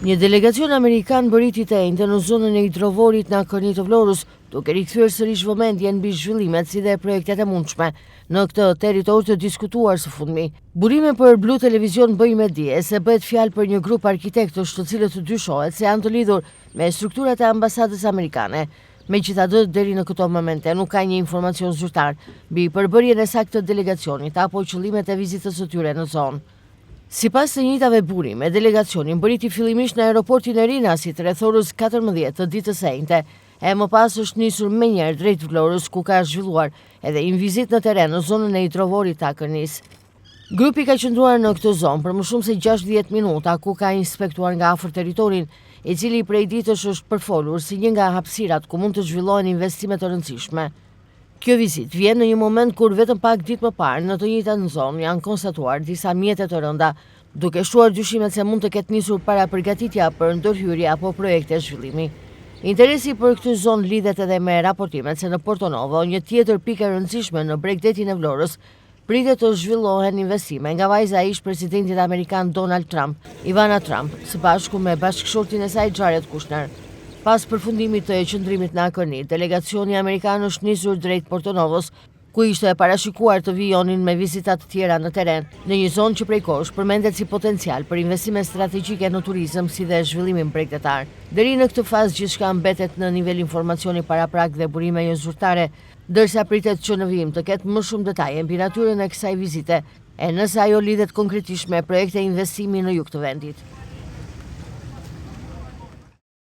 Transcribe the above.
Një delegacion amerikan bëriti të enjtë në zonën e hidrovorit në Akorni të Vlorës, duke rikthyer sërish vëmendjen mbi zhvillimet si dhe projektet e mundshme në këtë territor të diskutuar së fundmi. Burime për Blu Televizion bëj me dije se bëhet fjalë për një grup arkitektësh të cilët dyshohet se janë të lidhur me strukturat e ambasadës amerikane. Megjithatë, deri në këto momente nuk ka një informacion zyrtar mbi përbërjen e saktë të delegacionit apo qëllimet e vizitës së tyre në zonë. Sipas të njëjtave burime, delegacioni mbërriti fillimisht në aeroportin e Rinasit rreth orës 14 të ditës së enjte, e më pas është nisur menjëherë drejt Vlorës, ku ka zhvilluar edhe një vizitë në terren në zonën e hidrovorit të Akërnis. Grupi ka qëndruar në këtë zonë për më shumë se 60 minuta, ku ka inspektuar nga afër territorin, i cili prej ditësh është përfolur si një nga hapësirat ku mund të zhvillohen investime të rëndësishme. Kjo vizitë vjen në një moment kur vetëm pak ditë më parë në të njëjtën zonë janë konstatuar disa mjete të rënda, duke shtuar dyshimet se mund të ketë nisur para përgatitja për ndërhyrje apo projekte zhvillimi. Interesi për këtë zonë lidhet edhe me raportimet se në Portonovo, një tjetër pikë e rëndësishme në bregdetin e Vlorës, pritet të zhvillohen investime nga vajza e ish presidentit amerikan Donald Trump, Ivana Trump, së bashku me bashkëshortin e saj Jared Kushner. Pas përfundimit të qëndrimit në Akorni, delegacioni amerikan është nisur drejt Portonovos, ku ishte parashikuar të vijonin me vizitat të tjera në terren, në një zonë që prej kohësh përmendet si potencial për investime strategjike në turizëm si dhe zhvillimin bregdetar. Deri në këtë fazë gjithçka mbetet në nivel informacioni paraprak dhe burime jo zyrtare, ndërsa pritet që në vijim të ketë më shumë detaje mbi natyrën e kësaj vizite, e nëse ajo lidhet konkretisht me projekte investimi në jug të vendit.